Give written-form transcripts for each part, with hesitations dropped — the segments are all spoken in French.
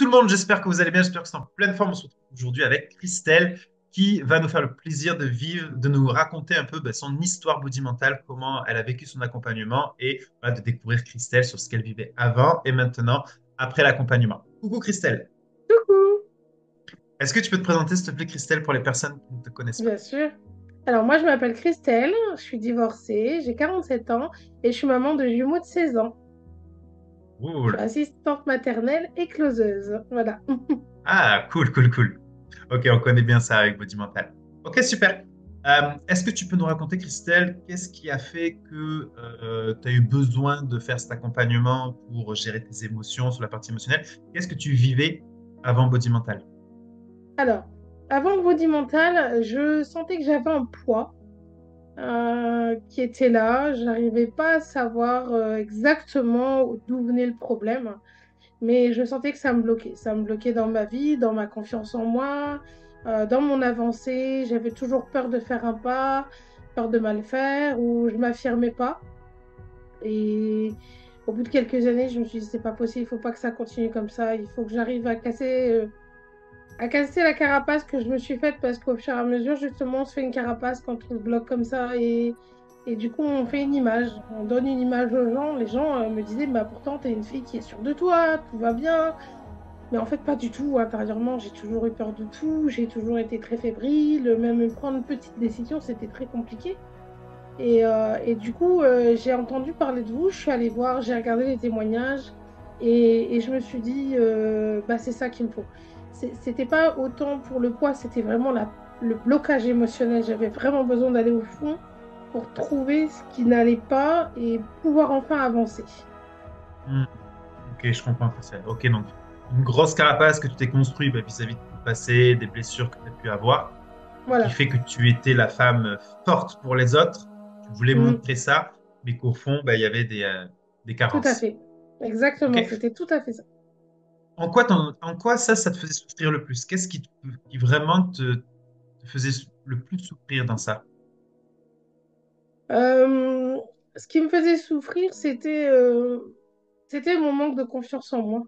tout le monde, j'espère que vous allez bien, j'espère que c'est en pleine forme. On se retrouve aujourd'hui avec Christelle qui va nous faire le plaisir de vivre, de nous raconter un peu son histoire body mentale, comment elle a vécu son accompagnement et de découvrir Christelle sur ce qu'elle vivait avant et maintenant après l'accompagnement. Coucou Christelle, Coucou, est-ce que tu peux te présenter s'il te plaît Christelle pour les personnes qui ne te connaissent pas? bien sûr. Alors moi je m'appelle Christelle, je suis divorcée, j'ai 47 ans et je suis maman de jumeaux de 16 ans. Je suis Cool. assistante maternelle et closeuse. Voilà. Ah, cool, cool, cool. Ok, on connaît bien ça avec Body Mental. Ok, super. Est-ce que tu peux nous raconter, Christelle, qu'est-ce qui a fait que tu as eu besoin de faire cet accompagnement pour gérer tes émotions sur la partie émotionnelle? Qu'est-ce que tu vivais avant Body Mental? Alors, avant le body mental, je sentais que j'avais un poids qui était là. Je n'arrivais pas à savoir exactement d'où venait le problème, mais je sentais que ça me bloquait. Ça me bloquait dans ma vie, dans ma confiance en moi, dans mon avancée. J'avais toujours peur de faire un pas, peur de mal faire, ou je m'affirmais pas. Et au bout de quelques années, je me suis dit, c'est pas possible, il faut pas que ça continue comme ça. Il faut que j'arrive à casser la carapace que je me suis faite parce qu'au fur et à mesure, justement, on se fait une carapace quand on se bloque comme ça. Et du coup, on fait une image. On donne une image aux gens. Les gens me disaient, bah, pourtant, t'es une fille qui est sûre de toi, tout va bien. Mais en fait, pas du tout. Intérieurement, j'ai toujours eu peur de tout. J'ai toujours été très fébrile. Même prendre une petite décision, c'était très compliqué. Et du coup, j'ai entendu parler de vous. Je suis allée voir, j'ai regardé les témoignages. Et je me suis dit, bah, c'est ça qu'il me faut. C'était pas autant pour le poids, c'était vraiment le blocage émotionnel. J'avais vraiment besoin d'aller au fond pour trouver ce qui n'allait pas et pouvoir enfin avancer. Hmm, ok, je comprends, Christelle. Ok, donc une grosse carapace que tu t'es construite vis-à-vis de ton passé, des blessures que tu as pu avoir, et qui Voilà. fait que tu étais la femme forte pour les autres. Tu voulais Mm, montrer ça, mais qu'au fond, il y avait des tout à carences. fait. Exactement, Ok. c'était tout à fait ça. En quoi ça te faisait souffrir le plus? Qu'est-ce qui vraiment te faisait le plus souffrir dans ça? Euh, Ce qui me faisait souffrir, c'était mon manque de confiance en moi.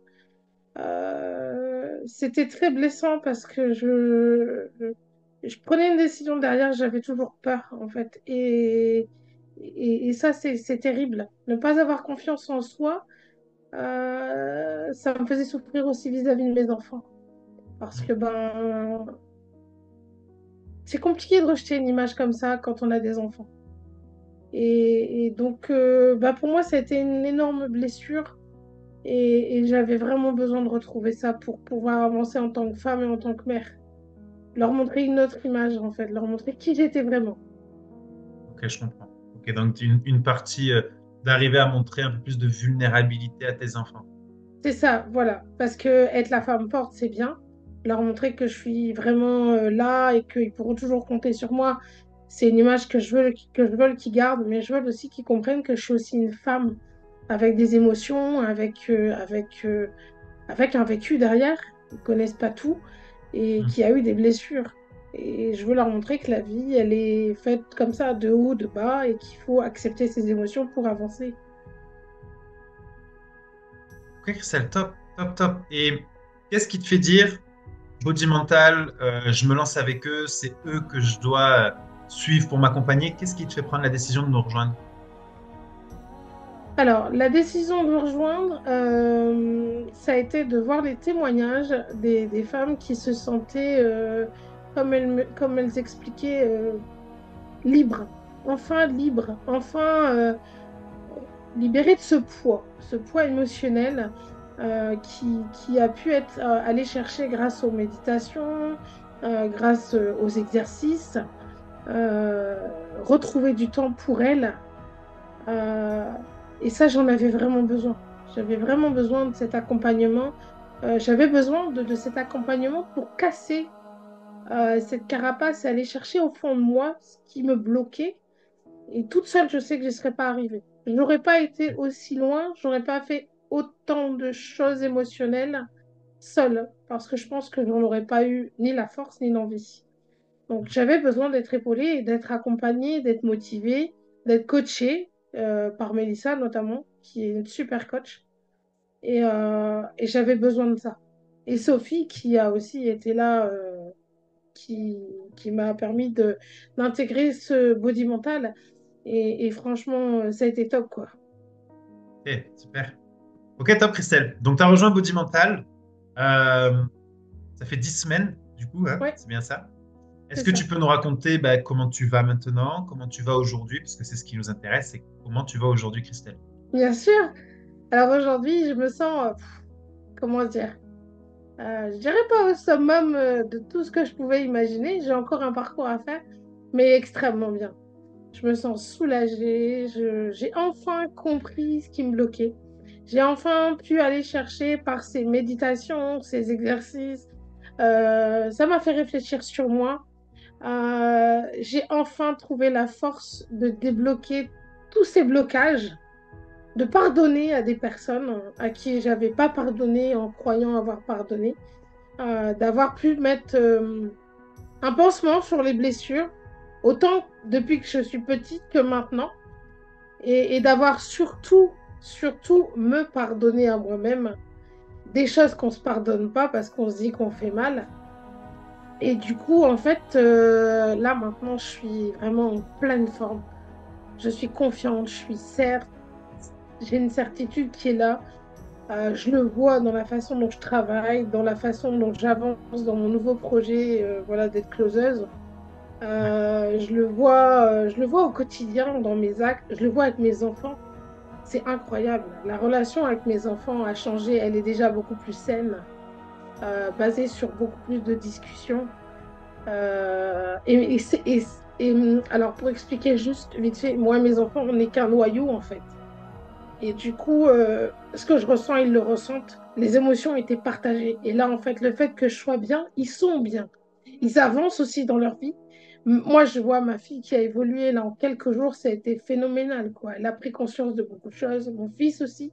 C'était très blessant parce que je prenais une décision derrière, j'avais toujours peur en fait. Et ça, c'est terrible. Ne pas avoir confiance en soi, ça me faisait souffrir aussi vis-à-vis de mes enfants. Parce que ben, c'est compliqué de rejeter une image comme ça quand on a des enfants. Et donc, bah, pour moi, ça a été une énorme blessure. Et j'avais vraiment besoin de retrouver ça pour pouvoir avancer en tant que femme et en tant que mère. Leur montrer une autre image, en fait, leur montrer qui j'étais vraiment. Ok, je comprends. Ok, donc une partie d'arriver à montrer un peu plus de vulnérabilité à tes enfants. C'est ça, voilà. Parce que être la femme forte, c'est bien. Leur montrer que je suis vraiment là et qu'ils pourront toujours compter sur moi, c'est une image que je veux qu'ils gardent, mais je veux aussi qu'ils comprennent que je suis aussi une femme avec des émotions, avec un vécu derrière. Ils ne connaissent pas tout et Hmm. qui a eu des blessures. Et je veux leur montrer que la vie, elle est faite comme ça, de haut, de bas, et qu'il faut accepter ses émotions pour avancer. Ok, Christelle, top, top, top. Et qu'est-ce qui te fait dire, body mental, je me lance avec eux, c'est eux que je dois suivre pour m'accompagner? Qu'est-ce qui te fait prendre la décision de nous rejoindre? Alors, la décision de me rejoindre, ça a été de voir les témoignages des femmes qui se sentaient, comme elles expliquaient, libres, enfin libérées de ce poids émotionnel qui a pu être allé chercher grâce aux méditations, grâce aux exercices, retrouver du temps pour elles. Euh, et ça, j'en avais vraiment besoin. J'avais vraiment besoin de cet accompagnement. J'avais besoin de cet accompagnement pour casser cette carapace et aller chercher au fond de moi ce qui me bloquait. Et toute seule, je sais que je ne serais pas arrivée. Je n'aurais pas été aussi loin, j'aurais pas fait autant de choses émotionnelles seule, parce que je pense que je n'en aurais pas eu ni la force ni l'envie. Donc j'avais besoin d'être épaulée et d'être accompagnée, d'être motivée, d'être coachée par Mélissa notamment, qui est une super coach. Et j'avais besoin de ça. Et Sophie, qui a aussi été là, qui, qui m'a permis d'intégrer ce body mental. Et franchement, ça a été top, quoi. Ok, super. Ok, top, Christelle. Donc, tu as rejoint Body Mental. Euh, Ça fait 10 semaines, du coup, hein, Ouais, c'est bien ça. Est-ce c'est que ça. tu peux nous raconter comment tu vas maintenant, comment tu vas aujourd'hui, parce que c'est ce qui nous intéresse, c'est comment tu vas aujourd'hui, Christelle. Bien sûr. Alors aujourd'hui, je me sens, comment dire, je dirais pas au summum de tout ce que je pouvais imaginer. J'ai encore un parcours à faire, mais extrêmement bien. Je me sens soulagée. J'ai enfin compris ce qui me bloquait. J'ai enfin pu aller chercher par ces méditations, ces exercices. Ça m'a fait réfléchir sur moi. J'ai enfin trouvé la force de débloquer tous ces blocages, de pardonner à des personnes à qui j'avais pas pardonné en croyant avoir pardonné, d'avoir pu mettre un pansement sur les blessures, autant depuis que je suis petite que maintenant, et d'avoir surtout me pardonner à moi-même des choses qu'on se pardonne pas parce qu'on se dit qu'on fait mal. Et du coup, en fait, là maintenant, je suis vraiment en pleine forme. Je suis confiante, je suis certes, j'ai une certitude qui est là. Je le vois dans la façon dont je travaille, dans la façon dont j'avance dans mon nouveau projet, voilà, d'être closeuse. Ouais. Je le vois au quotidien dans mes actes, je le vois avec mes enfants. C'est incroyable. La relation avec mes enfants a changé. Elle est déjà beaucoup plus saine, basée sur beaucoup plus de discussions. Alors, pour expliquer juste vite fait, moi et mes enfants, on n'est qu'un noyau en fait. Et du coup, ce que je ressens, ils le ressentent. Les émotions étaient partagées. Et là, en fait, le fait que je sois bien, ils sont bien. Ils avancent aussi dans leur vie. Moi, je vois ma fille qui a évolué là en quelques jours, ça a été phénoménal, quoi. Elle a pris conscience de beaucoup de choses. Mon fils aussi.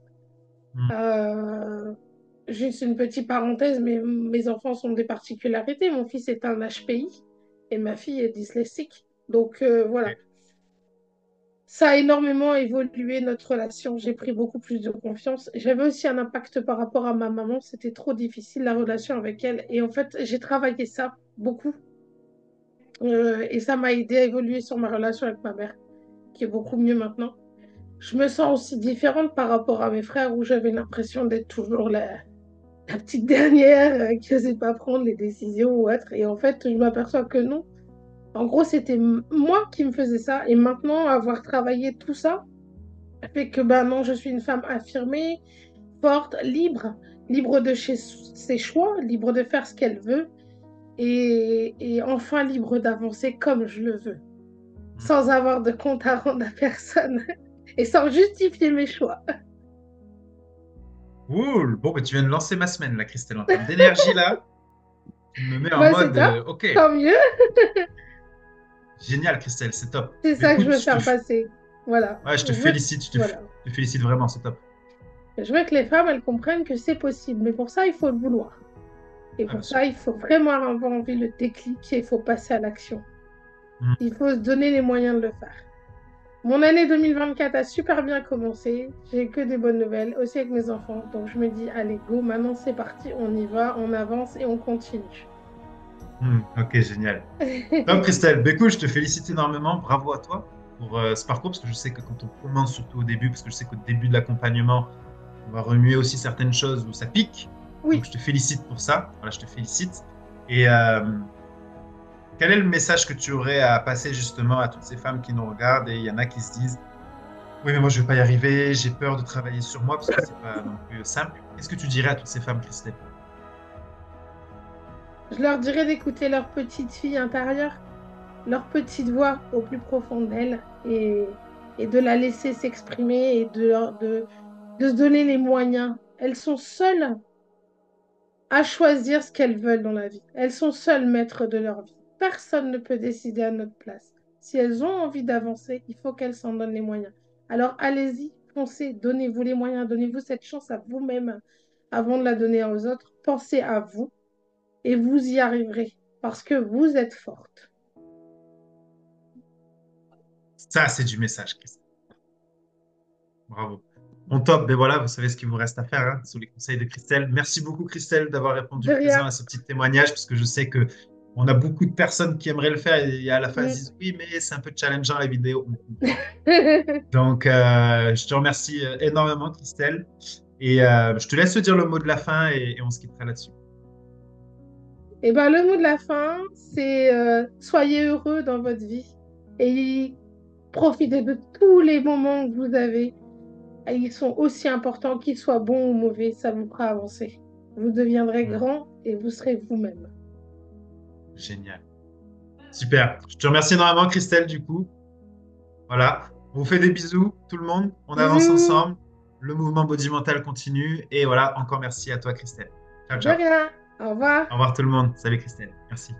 Hmm. Euh, Juste une petite parenthèse, mais mes enfants sont des particularités. Mon fils est un HPI et ma fille est dyslexique. Donc voilà, Ok. ça a énormément évolué notre relation. J'ai pris beaucoup plus de confiance. J'avais aussi un impact par rapport à ma maman. C'était trop difficile la relation avec elle. Et en fait, j'ai travaillé ça beaucoup. Et ça m'a aidé à évoluer sur ma relation avec ma mère, qui est beaucoup mieux maintenant. Je me sens aussi différente par rapport à mes frères où j'avais l'impression d'être toujours la petite dernière qui n'osait pas prendre les décisions ou autre. Et en fait, je m'aperçois que non. En gros, c'était moi qui me faisais ça. Et maintenant, avoir travaillé tout ça, fait que ben non, je suis une femme affirmée, forte, libre, libre de ses choix, libre de faire ce qu'elle veut et enfin libre d'avancer comme je le veux, Hmm. sans avoir de compte à rendre à personne et sans justifier mes choix. Cool. Bon, tu viens de lancer ma semaine, là, Christelle, en termes d'énergie, là. Tu me mets en Bah, c'est mode, top, OK, tant mieux. génial, Christelle, c'est top. C'est Mais ça que je écoute, veux faire passer. Voilà. ouais, je te Je veux, félicite, voilà. je te félicite vraiment, c'est top. Je veux que les femmes, elles comprennent que c'est possible. Mais pour ça, il faut le vouloir. Et Ah, bien pour sûr. ça, il faut vraiment avoir envie le déclic et il faut passer à l'action. Hmm. Il faut se donner les moyens de le faire. Mon année 2024 a super bien commencé. J'ai que des bonnes nouvelles, aussi avec mes enfants. Donc je me dis, allez, go, maintenant c'est parti, on y va, on avance et on continue. Hmm. OK, génial. Top, Christelle. Écoute, je te félicite énormément. Bravo à toi pour ce parcours, parce que je sais que quand on commence, surtout au début, parce que je sais qu'au début de l'accompagnement, on va remuer aussi certaines choses où ça pique. Donc, Oui, je te félicite pour ça. Voilà, je te félicite. Et quel est le message que tu aurais à passer justement à toutes ces femmes qui nous regardent et il y en a qui se disent, oui, mais moi, je ne vais pas y arriver, j'ai peur de travailler sur moi parce que c'est pas non plus simple. Qu'est-ce que tu dirais à toutes ces femmes, Christelle? je leur dirais d'écouter leur petite fille intérieure, leur petite voix au plus profond d'elles et de la laisser s'exprimer et de se donner les moyens. Elles sont seules à choisir ce qu'elles veulent dans la vie. Elles sont seules maîtres de leur vie. Personne ne peut décider à notre place. Si elles ont envie d'avancer, il faut qu'elles s'en donnent les moyens. Alors allez-y, foncez, donnez-vous les moyens, donnez-vous cette chance à vous-même avant de la donner aux autres. Pensez à vous et vous y arriverez parce que vous êtes forte. Ça, c'est du message, Christelle. Bravo. On top, mais voilà, vous savez ce qu'il vous reste à faire hein, sous les conseils de Christelle. Merci beaucoup, Christelle, d'avoir répondu De présent rien. à ce petit témoignage, parce que je sais que on a beaucoup de personnes qui aimeraient le faire et à la fin elles Mm. disent oui, mais c'est un peu challengeant la vidéo. On comprend. Donc, je te remercie énormément, Christelle, et je te laisse dire le mot de la fin et on se quittera là-dessus. Et ben, le mot de la fin, c'est soyez heureux dans votre vie et profitez de tous les moments que vous avez. Et ils sont aussi importants qu'ils soient bons ou mauvais, ça vous fera avancer. Vous deviendrez Hmm, grand et vous serez vous-même. génial. Super. Je te remercie énormément, Christelle, du coup. Voilà. On vous fait des bisous, tout le monde. On avance Bisous, ensemble. Le mouvement Body Mental continue. Et voilà, encore merci à toi, Christelle. Ciao, de ciao. rien, au revoir. Au revoir tout le monde. Salut Christelle. Merci.